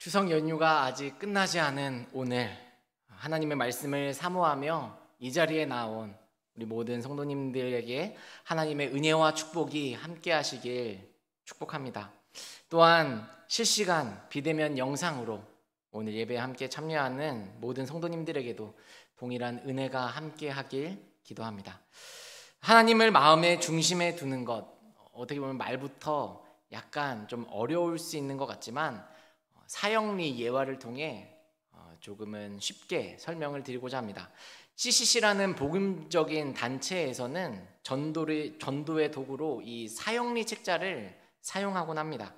추석 연휴가 아직 끝나지 않은 오늘 하나님의 말씀을 사모하며 이 자리에 나온 우리 모든 성도님들에게 하나님의 은혜와 축복이 함께 하시길 축복합니다. 또한 실시간 비대면 영상으로 오늘 예배에 함께 참여하는 모든 성도님들에게도 동일한 은혜가 함께 하길 기도합니다. 하나님을 마음의 중심에 두는 것, 어떻게 보면 말부터 약간 좀 어려울 수 있는 것 같지만 사형리 예화를 통해 조금은 쉽게 설명을 드리고자 합니다. CCC라는 복음적인 단체에서는 전도의 도구로 이 사형리 책자를 사용하곤 합니다.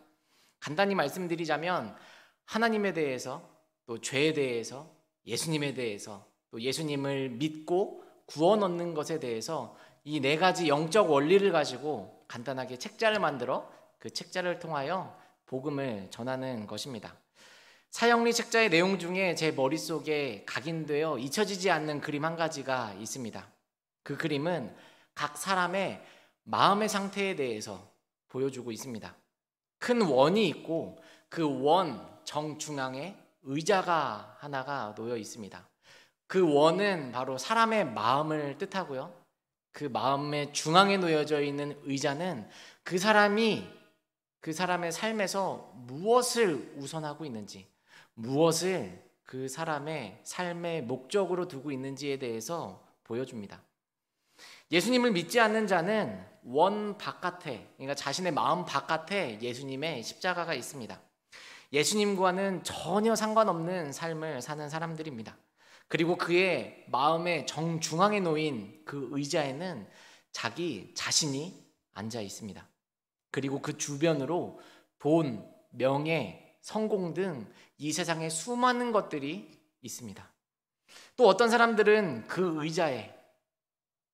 간단히 말씀드리자면 하나님에 대해서, 또 죄에 대해서, 예수님에 대해서, 또 예수님을 믿고 구원 얻는 것에 대해서 이 네 가지 영적 원리를 가지고 간단하게 책자를 만들어 그 책자를 통하여 복음을 전하는 것입니다. 사형리 책자의 내용 중에 제 머릿속에 각인되어 잊혀지지 않는 그림 한 가지가 있습니다. 그 그림은 각 사람의 마음의 상태에 대해서 보여주고 있습니다. 큰 원이 있고 그 원 정중앙에 의자가 하나가 놓여 있습니다. 그 원은 바로 사람의 마음을 뜻하고요. 그 마음의 중앙에 놓여져 있는 의자는 그 사람의 삶에서 무엇을 우선하고 있는지, 무엇을 그 사람의 삶의 목적으로 두고 있는지에 대해서 보여줍니다. 예수님을 믿지 않는 자는 원 바깥에, 그러니까 자신의 마음 바깥에 예수님의 십자가가 있습니다. 예수님과는 전혀 상관없는 삶을 사는 사람들입니다. 그리고 그의 마음의 정중앙에 놓인 그 의자에는 자기 자신이 앉아 있습니다. 그리고 그 주변으로 돈, 명예, 성공 등 이 세상에 수많은 것들이 있습니다. 또 어떤 사람들은 그 의자에,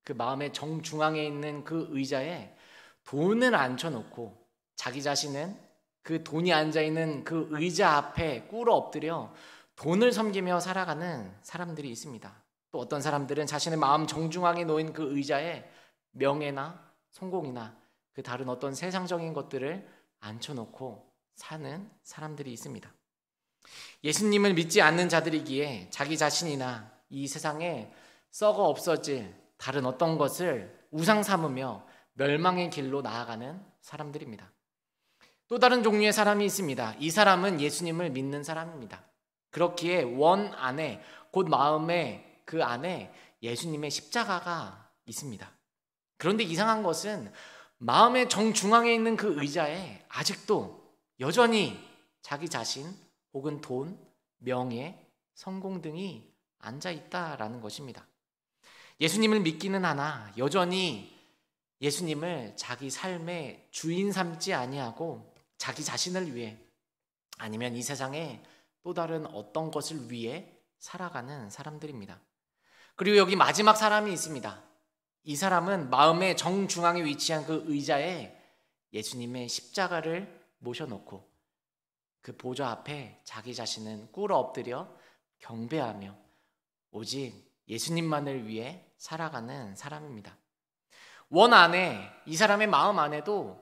그 마음의 정중앙에 있는 그 의자에 돈을 앉혀놓고 자기 자신은 그 돈이 앉아있는 그 의자 앞에 꿇어 엎드려 돈을 섬기며 살아가는 사람들이 있습니다. 또 어떤 사람들은 자신의 마음 정중앙에 놓인 그 의자에 명예나 성공이나 그 다른 어떤 세상적인 것들을 앉혀놓고 사는 사람들이 있습니다. 예수님을 믿지 않는 자들이기에 자기 자신이나 이 세상에 썩어 없어질 다른 어떤 것을 우상 삼으며 멸망의 길로 나아가는 사람들입니다. 또 다른 종류의 사람이 있습니다. 이 사람은 예수님을 믿는 사람입니다. 그렇기에 원 안에, 곧 마음의 그 안에 예수님의 십자가가 있습니다. 그런데 이상한 것은 마음의 정중앙에 있는 그 의자에 아직도 여전히 자기 자신 혹은 돈, 명예, 성공 등이 앉아 있다라는 것입니다. 예수님을 믿기는 하나 여전히 예수님을 자기 삶의 주인 삼지 아니하고 자기 자신을 위해 아니면 이 세상에 또 다른 어떤 것을 위해 살아가는 사람들입니다. 그리고 여기 마지막 사람이 있습니다. 이 사람은 마음의 정중앙에 위치한 그 의자에 예수님의 십자가를 모셔놓고 그 보좌 앞에 자기 자신은 꿇어 엎드려 경배하며 오직 예수님만을 위해 살아가는 사람입니다. 원 안에, 이 사람의 마음 안에도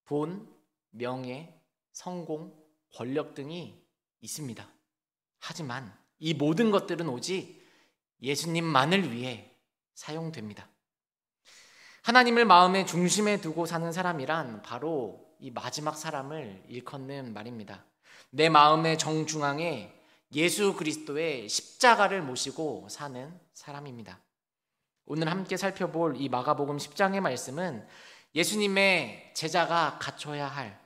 돈, 명예, 성공, 권력 등이 있습니다. 하지만 이 모든 것들은 오직 예수님만을 위해 사용됩니다. 하나님을 마음의 중심에 두고 사는 사람이란 바로 이 마지막 사람을 일컫는 말입니다. 내 마음의 정중앙에 예수 그리스도의 십자가를 모시고 사는 사람입니다. 오늘 함께 살펴볼 이 마가복음 10장의 말씀은 예수님의 제자가 갖춰야 할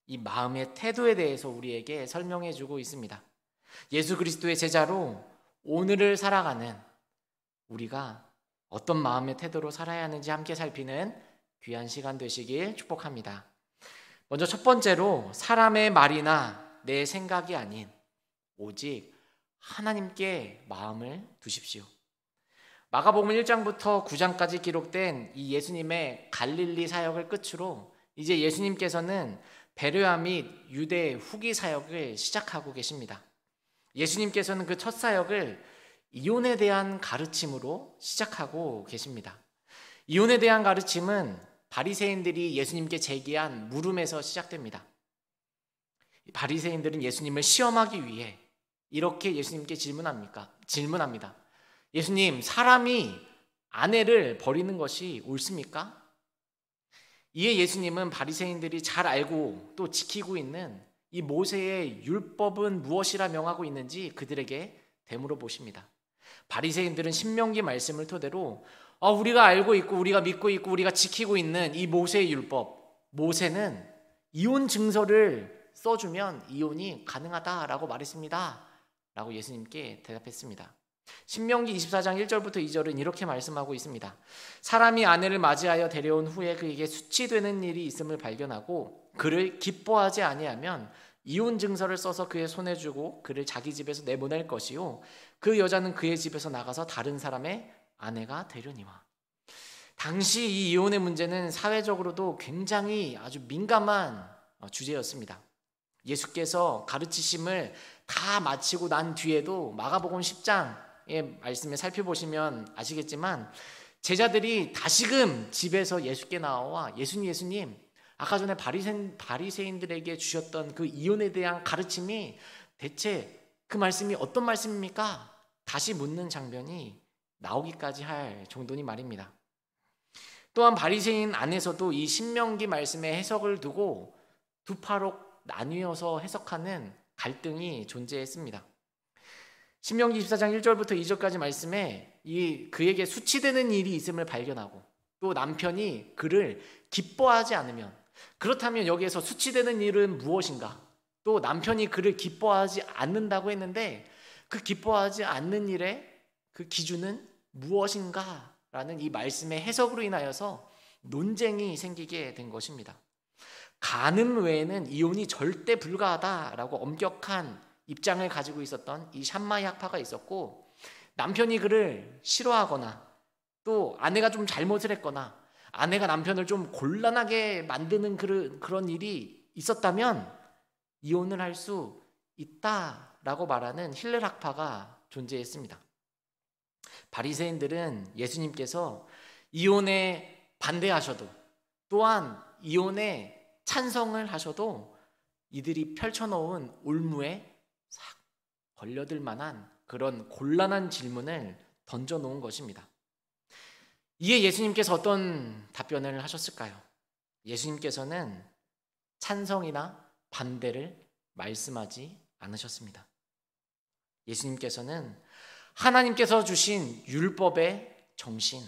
이 마음의 태도에 대해서 우리에게 설명해 주고 있습니다. 예수 그리스도의 제자로 오늘을 살아가는 우리가 어떤 마음의 태도로 살아야 하는지 함께 살피는 귀한 시간 되시길 축복합니다. 먼저 첫 번째로 사람의 말이나 내 생각이 아닌 오직 하나님께 마음을 두십시오. 마가복음 1장부터 9장까지 기록된 이 예수님의 갈릴리 사역을 끝으로 이제 예수님께서는 베레아 및 유대 후기 사역을 시작하고 계십니다. 예수님께서는 그 첫 사역을 이혼에 대한 가르침으로 시작하고 계십니다. 이혼에 대한 가르침은 바리새인들이 예수님께 제기한 물음에서 시작됩니다. 바리새인들은 예수님을 시험하기 위해 이렇게 예수님께 질문합니다. 예수님, 사람이 아내를 버리는 것이 옳습니까? 이에 예수님은 바리새인들이 잘 알고 또 지키고 있는 이 모세의 율법은 무엇이라 명하고 있는지 그들에게 되물어 보십니다. 바리새인들은 신명기 말씀을 토대로 우리가 알고 있고 우리가 믿고 있고 우리가 지키고 있는 이 모세의 율법, 모세는 이혼 증서를 써주면 이혼이 가능하다라고 말했습니다 라고 예수님께 대답했습니다. 신명기 24장 1절부터 2절은 이렇게 말씀하고 있습니다. 사람이 아내를 맞이하여 데려온 후에 그에게 수치되는 일이 있음을 발견하고 그를 기뻐하지 아니하면 이혼 증서를 써서 그의 손에 주고 그를 자기 집에서 내보낼 것이요 그 여자는 그의 집에서 나가서 다른 사람의 아내가 되려니와. 당시 이 이혼의 문제는 사회적으로도 굉장히 아주 민감한 주제였습니다. 예수께서 가르치심을 다 마치고 난 뒤에도 마가복음 10장의 말씀을 살펴보시면 아시겠지만 제자들이 다시금 집에서 예수께 나와 예수님 아까 전에 바리새인들에게 주셨던 그 이혼에 대한 가르침이 대체 그 말씀이 어떤 말씀입니까? 다시 묻는 장면이 나오기까지 할 정도니 말입니다. 또한 바리새인 안에서도 이 신명기 말씀의 해석을 두고 두 파로 나뉘어서 해석하는 갈등이 존재했습니다. 신명기 24장 1절부터 2절까지 말씀에 그에게 수치되는 일이 있음을 발견하고 또 남편이 그를 기뻐하지 않으면, 그렇다면 여기에서 수치되는 일은 무엇인가? 또 남편이 그를 기뻐하지 않는다고 했는데 그 기뻐하지 않는 일의 그 기준은 무엇인가? 라는 이 말씀의 해석으로 인하여서 논쟁이 생기게 된 것입니다. 간음 외에는 이혼이 절대 불가하다라고 엄격한 입장을 가지고 있었던 이 샴마이 학파가 있었고, 남편이 그를 싫어하거나 또 아내가 좀 잘못을 했거나 아내가 남편을 좀 곤란하게 만드는 그런 일이 있었다면 이혼을 할 수 있다라고 말하는 힐렐 학파가 존재했습니다. 바리새인들은 예수님께서 이혼에 반대하셔도 또한 이혼에 찬성을 하셔도 이들이 펼쳐놓은 올무에 싹 걸려들 만한 그런 곤란한 질문을 던져놓은 것입니다. 이에 예수님께서 어떤 답변을 하셨을까요? 예수님께서는 찬성이나 반대를 말씀하지 않으셨습니다. 예수님께서는 하나님께서 주신 율법의 정신,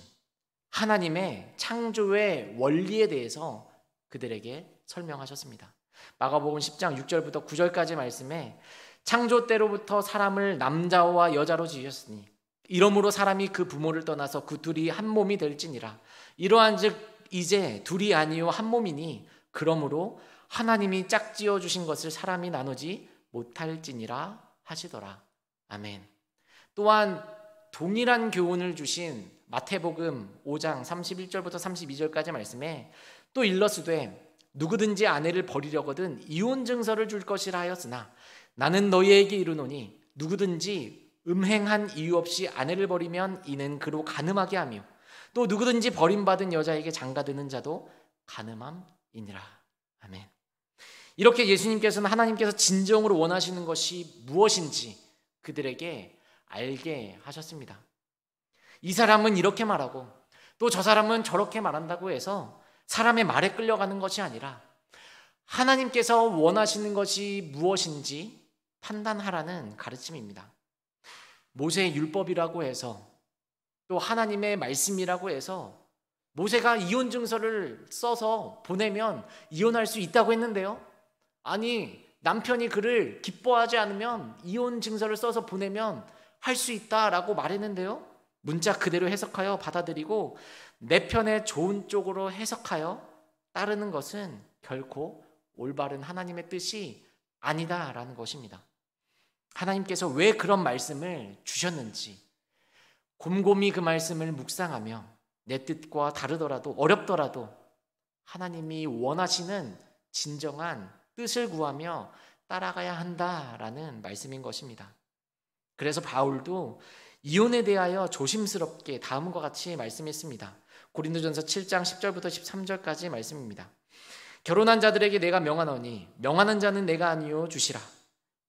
하나님의 창조의 원리에 대해서 그들에게 설명하셨습니다. 마가복음 10장 6절부터 9절까지 말씀에 창조 때로부터 사람을 남자와 여자로 지으셨으니 이러므로 사람이 그 부모를 떠나서 그 둘이 한 몸이 될지니라. 이러한즉 이제 둘이 아니요 한 몸이니 그러므로 하나님이 짝지어 주신 것을 사람이 나누지 못할지니라 하시더라. 아멘. 또한 동일한 교훈을 주신 마태복음 5장 31절부터 32절까지 말씀에 또 일러스되 누구든지 아내를 버리려거든 이혼 증서를 줄 것이라 하였으나 나는 너희에게 이르노니 누구든지 음행한 이유 없이 아내를 버리면 이는 그로 간음하게 하며 또 누구든지 버림받은 여자에게 장가드는 자도 간음함이니라. 아멘. 이렇게 예수님께서는 하나님께서 진정으로 원하시는 것이 무엇인지 그들에게 알게 하셨습니다. 이 사람은 이렇게 말하고 또 저 사람은 저렇게 말한다고 해서 사람의 말에 끌려가는 것이 아니라 하나님께서 원하시는 것이 무엇인지 판단하라는 가르침입니다. 모세의 율법이라고 해서 또 하나님의 말씀이라고 해서 모세가 이혼 증서를 써서 보내면 이혼할 수 있다고 했는데요. 아니, 남편이 그를 기뻐하지 않으면 이혼 증서를 써서 보내면 할 수 있다라고 말했는데요. 문자 그대로 해석하여 받아들이고 내 편에 좋은 쪽으로 해석하여 따르는 것은 결코 올바른 하나님의 뜻이 아니다라는 것입니다. 하나님께서 왜 그런 말씀을 주셨는지 곰곰이 그 말씀을 묵상하며 내 뜻과 다르더라도 어렵더라도 하나님이 원하시는 진정한 뜻을 구하며 따라가야 한다라는 말씀인 것입니다. 그래서 바울도 이혼에 대하여 조심스럽게 다음과 같이 말씀했습니다. 고린도전서 7장 10절부터 13절까지 말씀입니다. 결혼한 자들에게 내가 명하노니 명하는 자는 내가 아니요 주시라.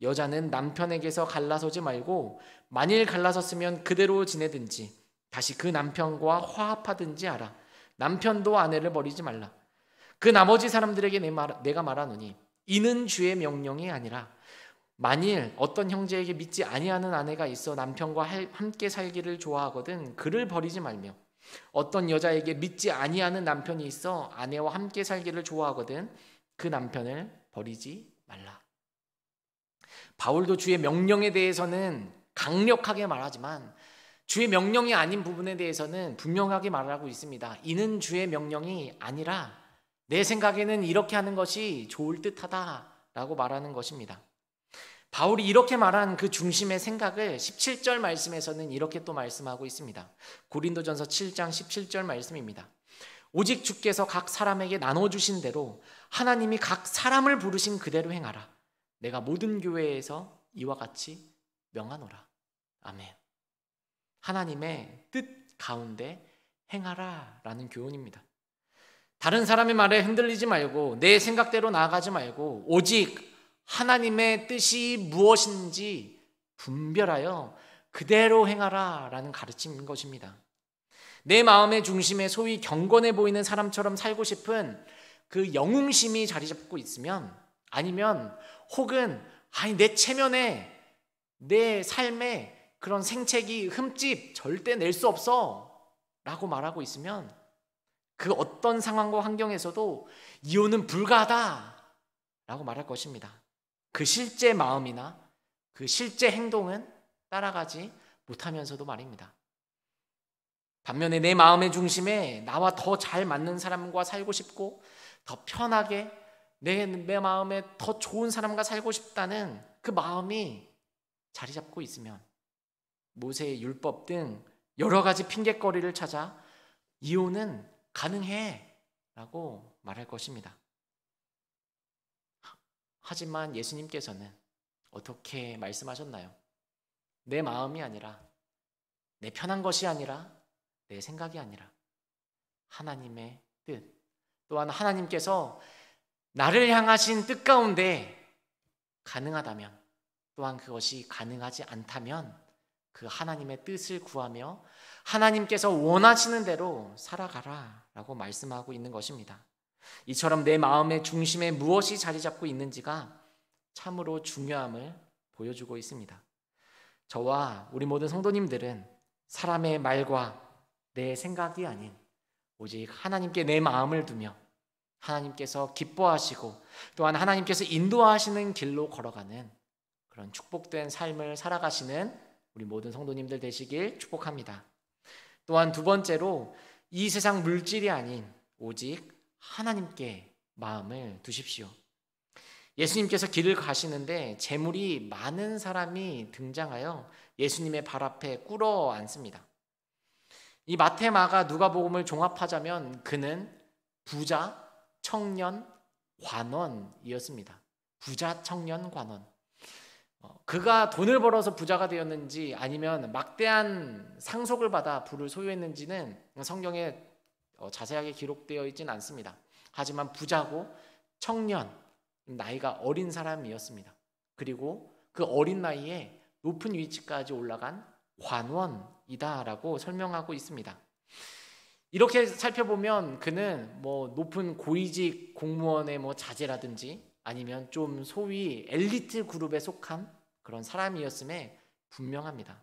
여자는 남편에게서 갈라서지 말고 만일 갈라섰으면 그대로 지내든지 다시 그 남편과 화합하든지 하라. 남편도 아내를 버리지 말라. 그 나머지 사람들에게 내가 말하노니 이는 주의 명령이 아니라 만일 어떤 형제에게 믿지 아니하는 아내가 있어 남편과 함께 살기를 좋아하거든 그를 버리지 말며 어떤 여자에게 믿지 아니하는 남편이 있어 아내와 함께 살기를 좋아하거든 그 남편을 버리지 말라. 바울도 주의 명령에 대해서는 강력하게 말하지만 주의 명령이 아닌 부분에 대해서는 분명하게 말하고 있습니다. 이는 주의 명령이 아니라 내 생각에는 이렇게 하는 것이 좋을 듯하다라고 말하는 것입니다. 바울이 이렇게 말한 그 중심의 생각을 17절 말씀에서는 이렇게 또 말씀하고 있습니다. 고린도전서 7장 17절 말씀입니다. 오직 주께서 각 사람에게 나눠주신 대로 하나님이 각 사람을 부르신 그대로 행하라. 내가 모든 교회에서 이와 같이 명하노라. 아멘. 하나님의 뜻 가운데 행하라 라는 교훈입니다. 다른 사람의 말에 흔들리지 말고 내 생각대로 나아가지 말고 오직 하나님의 뜻이 무엇인지 분별하여 그대로 행하라 라는 가르침인 것입니다. 내 마음의 중심에 소위 경건해 보이는 사람처럼 살고 싶은 그 영웅심이 자리 잡고 있으면 아니면 혹은 내 체면에 내 삶에 그런 생채기 흠집 절대 낼 수 없어 라고 말하고 있으면 그 어떤 상황과 환경에서도 이혼은 불가하다 라고 말할 것입니다. 그 실제 마음이나 그 실제 행동은 따라가지 못하면서도 말입니다. 반면에 내 마음의 중심에 나와 더 잘 맞는 사람과 살고 싶고 더 편하게 내 마음에 더 좋은 사람과 살고 싶다는 그 마음이 자리 잡고 있으면 모세의 율법 등 여러 가지 핑곗거리를 찾아 이혼은 가능해 라고 말할 것입니다. 하지만 예수님께서는 어떻게 말씀하셨나요? 내 마음이 아니라 내 편한 것이 아니라 내 생각이 아니라 하나님의 뜻, 또한 하나님께서 나를 향하신 뜻 가운데 가능하다면 또한 그것이 가능하지 않다면 그 하나님의 뜻을 구하며 하나님께서 원하시는 대로 살아가라 라고 말씀하고 있는 것입니다. 이처럼 내 마음의 중심에 무엇이 자리 잡고 있는지가 참으로 중요함을 보여주고 있습니다. 저와 우리 모든 성도님들은 사람의 말과 내 생각이 아닌 오직 하나님께 내 마음을 두며 하나님께서 기뻐하시고 또한 하나님께서 인도하시는 길로 걸어가는 그런 축복된 삶을 살아가시는 우리 모든 성도님들 되시길 축복합니다. 또한 두 번째로 이 세상 물질이 아닌 오직 하나님께 마음을 두십시오. 예수님께서 길을 가시는데 재물이 많은 사람이 등장하여 예수님의 발 앞에 꿇어 앉습니다. 이 마태, 마가, 누가복음을 종합하자면 그는 부자, 청년, 관원이었습니다. 부자, 청년, 관원. 그가 돈을 벌어서 부자가 되었는지 아니면 막대한 상속을 받아 부를 소유했는지는 성경에 자세하게 기록되어 있지는 않습니다. 하지만 부자고 청년, 나이가 어린 사람이었습니다. 그리고 그 어린 나이에 높은 위치까지 올라간 관원이다라고 설명하고 있습니다. 이렇게 살펴보면 그는 높은 고위직 공무원의 자제라든지 아니면 좀 소위 엘리트 그룹에 속한 그런 사람이었음에 분명합니다.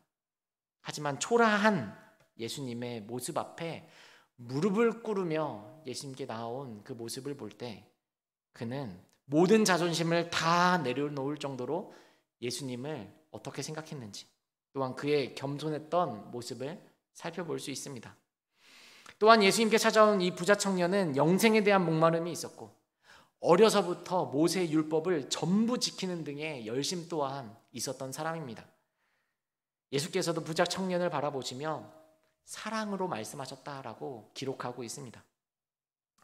하지만 초라한 예수님의 모습 앞에 무릎을 꿇으며 예수님께 나온 그 모습을 볼 때 그는 모든 자존심을 다 내려놓을 정도로 예수님을 어떻게 생각했는지 또한 그의 겸손했던 모습을 살펴볼 수 있습니다. 또한 예수님께 찾아온 이 부자 청년은 영생에 대한 목마름이 있었고 어려서부터 모세의 율법을 전부 지키는 등의 열심 또한 있었던 사람입니다. 예수께서도 부자 청년을 바라보시며 사랑으로 말씀하셨다라고 기록하고 있습니다.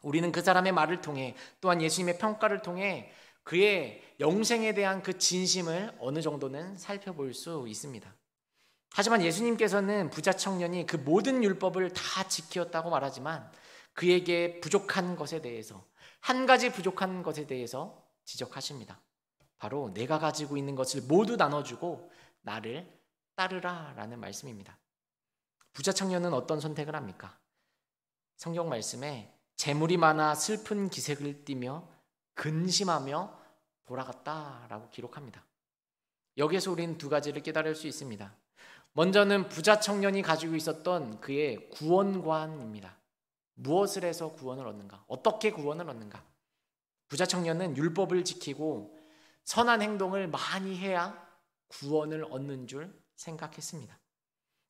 우리는 그 사람의 말을 통해 또한 예수님의 평가를 통해 그의 영생에 대한 그 진심을 어느 정도는 살펴볼 수 있습니다. 하지만 예수님께서는 부자 청년이 그 모든 율법을 다 지켰다고 말하지만 그에게 부족한 것에 대해서 한 가지 부족한 것에 대해서 지적하십니다. 바로 내가 가지고 있는 것을 모두 나눠주고 나를 따르라 라는 말씀입니다. 부자 청년은 어떤 선택을 합니까? 성경 말씀에 재물이 많아 슬픈 기색을 띠며 근심하며 돌아갔다라고 기록합니다. 여기에서 우리는 두 가지를 깨달을 수 있습니다. 먼저는 부자 청년이 가지고 있었던 그의 구원관입니다. 무엇을 해서 구원을 얻는가? 어떻게 구원을 얻는가? 부자 청년은 율법을 지키고 선한 행동을 많이 해야 구원을 얻는 줄 생각했습니다.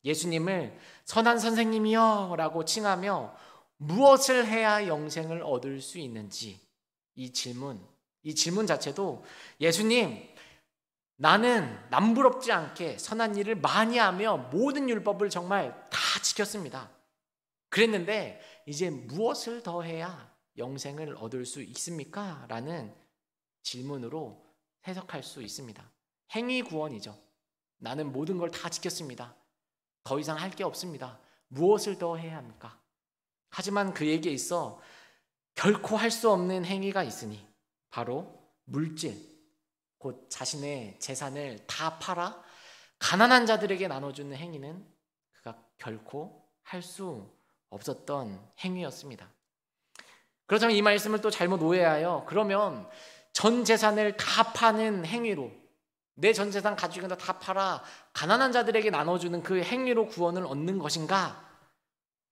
예수님을 선한 선생님이여 라고 칭하며 무엇을 해야 영생을 얻을 수 있는지 이 질문 자체도 예수님, 나는 남부럽지 않게 선한 일을 많이 하며 모든 율법을 정말 다 지켰습니다. 그랬는데 이제 무엇을 더 해야 영생을 얻을 수 있습니까? 라는 질문으로 해석할 수 있습니다. 행위 구원이죠. 나는 모든 걸 다 지켰습니다. 더 이상 할 게 없습니다. 무엇을 더 해야 합니까? 하지만 그에게 있어 결코 할 수 없는 행위가 있으니 바로 물질, 곧 자신의 재산을 다 팔아 가난한 자들에게 나눠주는 행위는 그가 결코 할 수 없었던 행위였습니다. 그렇다면 이 말씀을 또 잘못 오해하여 그러면 전 재산을 다 파는 행위로 내 전 재산 가지고 있는 거 다 팔아 가난한 자들에게 나눠주는 그 행위로 구원을 얻는 것인가?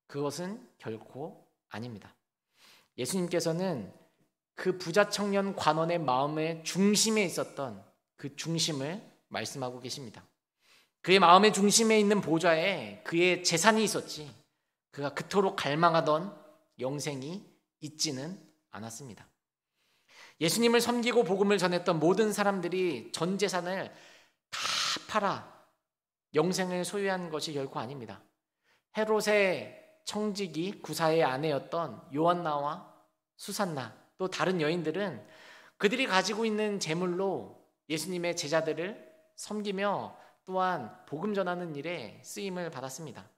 그것은 결코 아닙니다. 예수님께서는 그 부자 청년 관원의 마음의 중심에 있었던 그 중심을 말씀하고 계십니다. 그의 마음의 중심에 있는 보좌에 그의 재산이 있었지 그가 그토록 갈망하던 영생이 있지는 않았습니다. 예수님을 섬기고 복음을 전했던 모든 사람들이 전 재산을 다 팔아 영생을 소유한 것이 결코 아닙니다. 헤롯의 청지기 구사의 아내였던 요한나와 수산나 또 다른 여인들은 그들이 가지고 있는 재물로 예수님의 제자들을 섬기며 또한 복음 전하는 일에 쓰임을 받았습니다.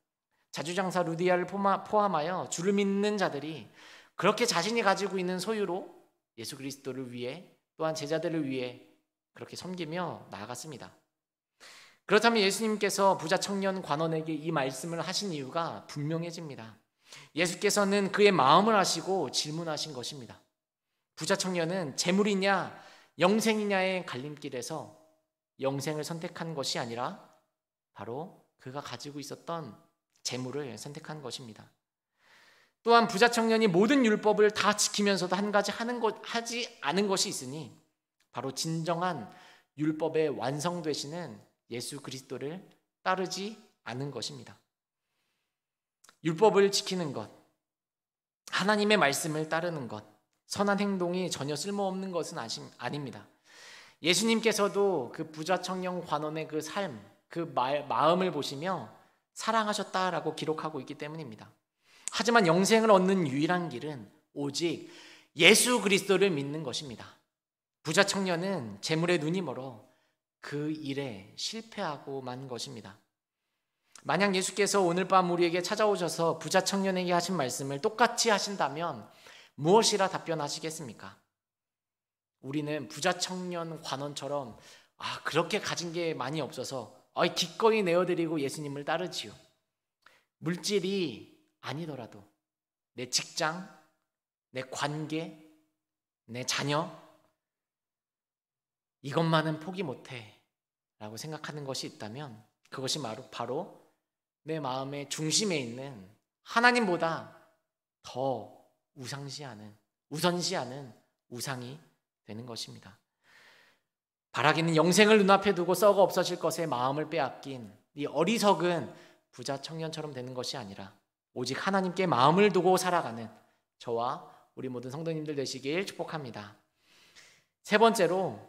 자주장사 루디아를 포함하여 주를 믿는 자들이 그렇게 자신이 가지고 있는 소유로 예수 그리스도를 위해 또한 제자들을 위해 그렇게 섬기며 나아갔습니다. 그렇다면 예수님께서 부자 청년 관원에게 이 말씀을 하신 이유가 분명해집니다. 예수께서는 그의 마음을 아시고 질문하신 것입니다. 부자 청년은 재물이냐 영생이냐의 갈림길에서 영생을 선택한 것이 아니라 바로 그가 가지고 있었던 재물을 선택한 것입니다. 또한 부자 청년이 모든 율법을 다 지키면서도 한 가지 하지 않은 것이 있으니 바로 진정한 율법의 완성되시는 예수 그리스도를 따르지 않은 것입니다. 율법을 지키는 것, 하나님의 말씀을 따르는 것, 선한 행동이 전혀 쓸모없는 것은 아닙니다. 예수님께서도 그 부자 청년 관원의 그 삶, 그 마음을 보시며 사랑하셨다라고 기록하고 있기 때문입니다. 하지만 영생을 얻는 유일한 길은 오직 예수 그리스도를 믿는 것입니다. 부자 청년은 재물에 눈이 멀어 그 일에 실패하고만 것입니다. 만약 예수께서 오늘 밤 우리에게 찾아오셔서 부자 청년에게 하신 말씀을 똑같이 하신다면 무엇이라 답변하시겠습니까? 우리는 부자 청년 관원처럼 그렇게 가진 게 많이 없어서 기꺼이 내어드리고 예수님을 따르지요. 물질이 아니더라도 내 직장, 내 관계, 내 자녀 이것만은 포기 못해 라고 생각하는 것이 있다면 그것이 바로 내 마음의 중심에 있는 하나님보다 더 우선시하는 우상이 되는 것입니다. 바라기는 영생을 눈앞에 두고 썩어 없어질 것에 마음을 빼앗긴 이 어리석은 부자 청년처럼 되는 것이 아니라 오직 하나님께 마음을 두고 살아가는 저와 우리 모든 성도님들 되시길 축복합니다. 세 번째로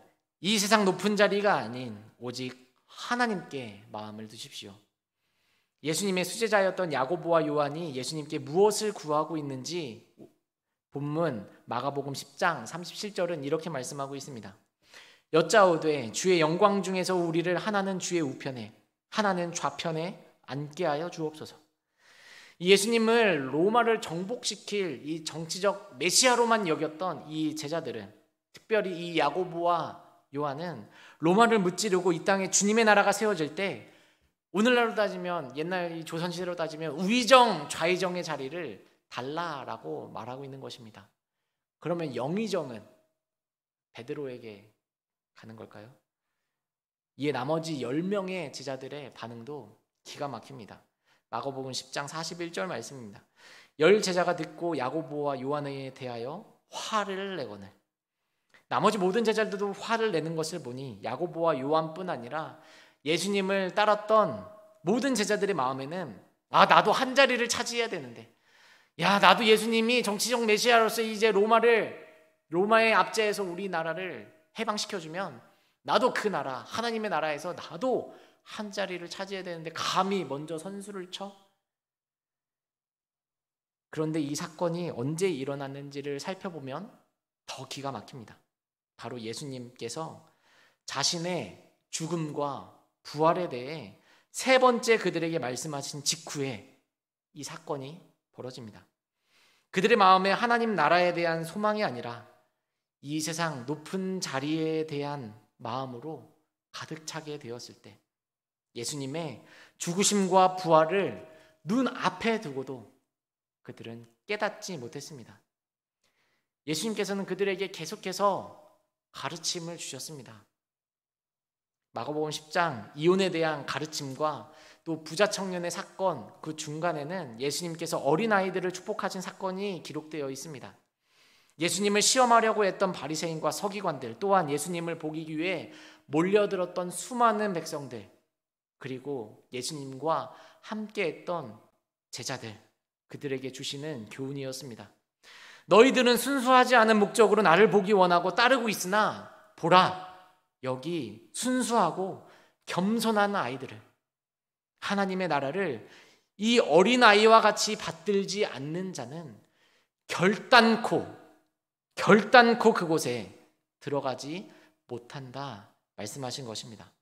이 세상 높은 자리가 아닌 오직 하나님께 마음을 두십시오. 예수님의 수제자였던 야고보와 요한이 예수님께 무엇을 구하고 있는지 본문 마가복음 10장 37절은 이렇게 말씀하고 있습니다. 여짜오되 주의 영광 중에서 우리를 하나는 주의 우편에 하나는 좌편에 앉게 하여 주옵소서. 이 예수님을 로마를 정복시킬 이 정치적 메시아로만 여겼던 이 제자들은, 특별히 이 야고보와 요한은 로마를 무찌르고 이 땅에 주님의 나라가 세워질 때, 오늘날로 따지면, 옛날 이 조선시대로 따지면 우의정, 좌의정의 자리를 달라라고 말하고 있는 것입니다. 그러면 영의정은 베드로에게 가는 걸까요? 이에 나머지 10명의 제자들의 반응도 기가 막힙니다. 마가복음 10장 41절 말씀입니다. 10 제자가 듣고 야고보와 요한에 대하여 화를 내거늘. 나머지 모든 제자들도 화를 내는 것을 보니 야고보와 요한뿐 아니라 예수님을 따랐던 모든 제자들의 마음에는, 나도 한 자리를 차지해야 되는데, 나도 예수님이 정치적 메시아로서 이제 로마의 압제에서 우리나라를 해방시켜주면 나도 그 나라, 하나님의 나라에서 나도 한 자리를 차지해야 되는데 감히 먼저 선수를 쳐? 그런데 이 사건이 언제 일어났는지를 살펴보면 더 기가 막힙니다. 바로 예수님께서 자신의 죽음과 부활에 대해 3번째 그들에게 말씀하신 직후에 이 사건이 벌어집니다. 그들의 마음에 하나님 나라에 대한 소망이 아니라 이 세상 높은 자리에 대한 마음으로 가득 차게 되었을 때, 예수님의 죽으심과 부활을 눈앞에 두고도 그들은 깨닫지 못했습니다. 예수님께서는 그들에게 계속해서 가르침을 주셨습니다. 마가복음 10장 이혼에 대한 가르침과 또 부자 청년의 사건, 그 중간에는 예수님께서 어린아이들을 축복하신 사건이 기록되어 있습니다. 예수님을 시험하려고 했던 바리새인과 서기관들, 또한 예수님을 보기 위해 몰려들었던 수많은 백성들, 그리고 예수님과 함께했던 제자들, 그들에게 주시는 교훈이었습니다. 너희들은 순수하지 않은 목적으로 나를 보기 원하고 따르고 있으나 보라, 여기 순수하고 겸손한 아이들을, 하나님의 나라를 이 어린아이와 같이 받들지 않는 자는 결단코 그곳에 들어가지 못한다 말씀하신 것입니다.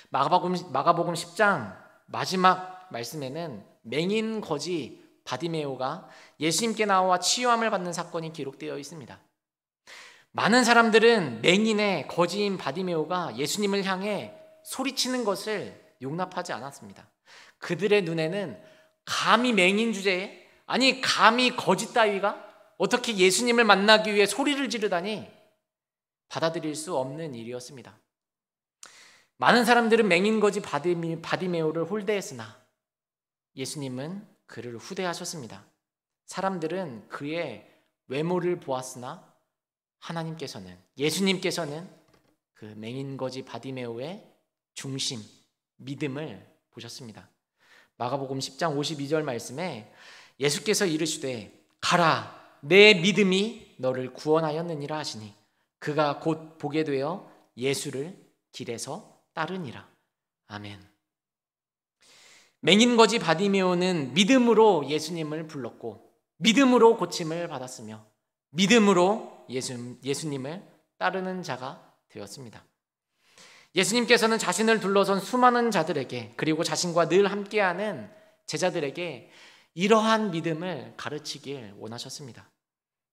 마가복음 10장 마지막 말씀에는 맹인 거지 바디메오가 예수님께 나와 치유함을 받는 사건이 기록되어 있습니다. 많은 사람들은 맹인의 거지인 바디메오가 예수님을 향해 소리치는 것을 용납하지 않았습니다. 그들의 눈에는 감히 맹인 주제에, 아니 감히 거지 따위가 어떻게 예수님을 만나기 위해 소리를 지르다니 받아들일 수 없는 일이었습니다. 많은 사람들은 맹인 거지 바디메오를 홀대했으나 예수님은 그를 후대하셨습니다. 사람들은 그의 외모를 보았으나 예수님께서는 그 맹인 거지 바디메오의 중심, 믿음을 보셨습니다. 마가복음 10장 52절 말씀에 예수께서 이르시되 가라, 내 믿음이 너를 구원하였느니라 하시니 그가 곧 보게 되어 예수를 길에서 따르니라. 아멘. 맹인 거지 바디메오는 믿음으로 예수님을 불렀고 믿음으로 고침을 받았으며 믿음으로 예수님을 따르는 자가 되었습니다. 예수님께서는 자신을 둘러선 수많은 자들에게, 그리고 자신과 늘 함께하는 제자들에게 이러한 믿음을 가르치길 원하셨습니다.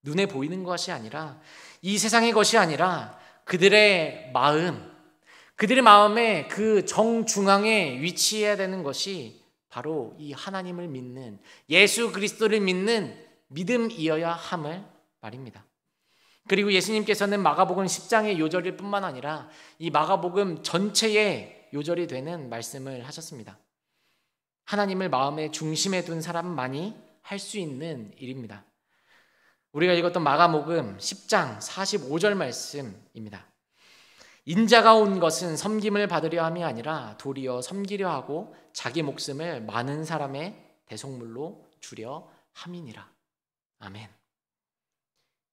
눈에 보이는 것이 아니라, 이 세상의 것이 아니라 그들의 마음의 그 정중앙에 위치해야 되는 것이 바로 이 하나님을 믿는, 예수 그리스도를 믿는 믿음이어야 함을 말입니다. 그리고 예수님께서는 마가복음 10장의 요절일 뿐만 아니라 이 마가복음 전체의 요절이 되는 말씀을 하셨습니다. 하나님을 마음의 중심에 둔 사람만이 할 수 있는 일입니다. 우리가 읽었던 마가복음 10장 45절 말씀입니다. 인자가 온 것은 섬김을 받으려 함이 아니라 도리어 섬기려 하고 자기 목숨을 많은 사람의 대속물로 주려 함이니라. 아멘.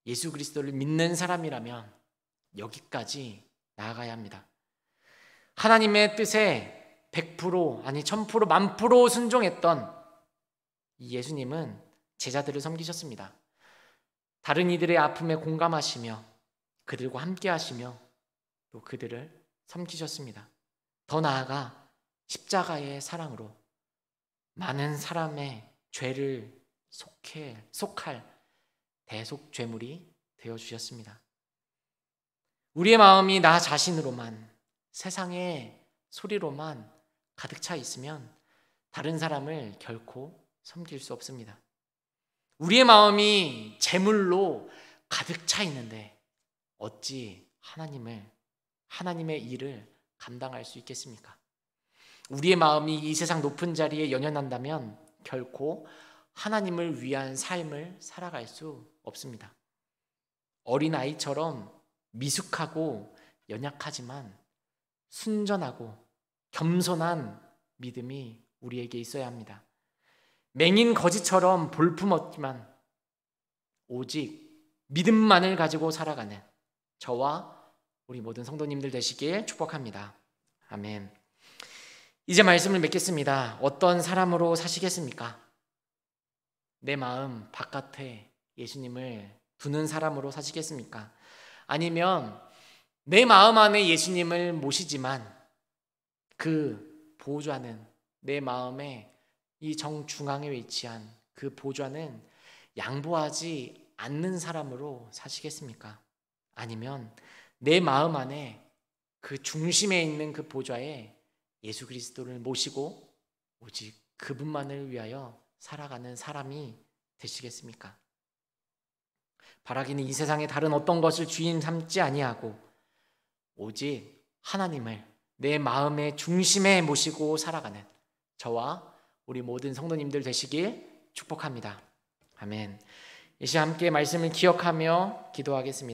예수 그리스도를 믿는 사람이라면 여기까지 나아가야 합니다. 하나님의 뜻에 100% 아니 1000% 1000% 순종했던 이 예수님은 제자들을 섬기셨습니다. 다른 이들의 아픔에 공감하시며 그들과 함께 하시며 또 그들을 섬기셨습니다. 더 나아가 십자가의 사랑으로 많은 사람의 죄를 속할 대속죄물이 되어주셨습니다. 우리의 마음이 나 자신으로만, 세상의 소리로만 가득 차 있으면 다른 사람을 결코 섬길 수 없습니다. 우리의 마음이 재물로 가득 차 있는데 어찌 하나님의 일을 감당할 수 있겠습니까? 우리의 마음이 이 세상 높은 자리에 연연한다면 결코 하나님을 위한 삶을 살아갈 수 없습니다. 어린아이처럼 미숙하고 연약하지만 순전하고 겸손한 믿음이 우리에게 있어야 합니다. 맹인 거지처럼 볼품없지만 오직 믿음만을 가지고 살아가는 저와 우리 모든 성도님들 되시길 축복합니다. 아멘. 이제 말씀을 맺겠습니다. 어떤 사람으로 사시겠습니까? 내 마음 바깥에 예수님을 두는 사람으로 사시겠습니까? 아니면 내 마음 안에 예수님을 모시지만 그 보좌는 내 마음의 이 정중앙에 위치한 그 보좌는 양보하지 않는 사람으로 사시겠습니까? 아니면 내 마음 안에 그 중심에 있는 그 보좌에 예수 그리스도를 모시고 오직 그분만을 위하여 살아가는 사람이 되시겠습니까? 바라기는 이 세상의 다른 어떤 것을 주인 삼지 아니하고 오직 하나님을 내 마음의 중심에 모시고 살아가는 저와 우리 모든 성도님들 되시길 축복합니다. 아멘. 이 시간 함께 말씀을 기억하며 기도하겠습니다.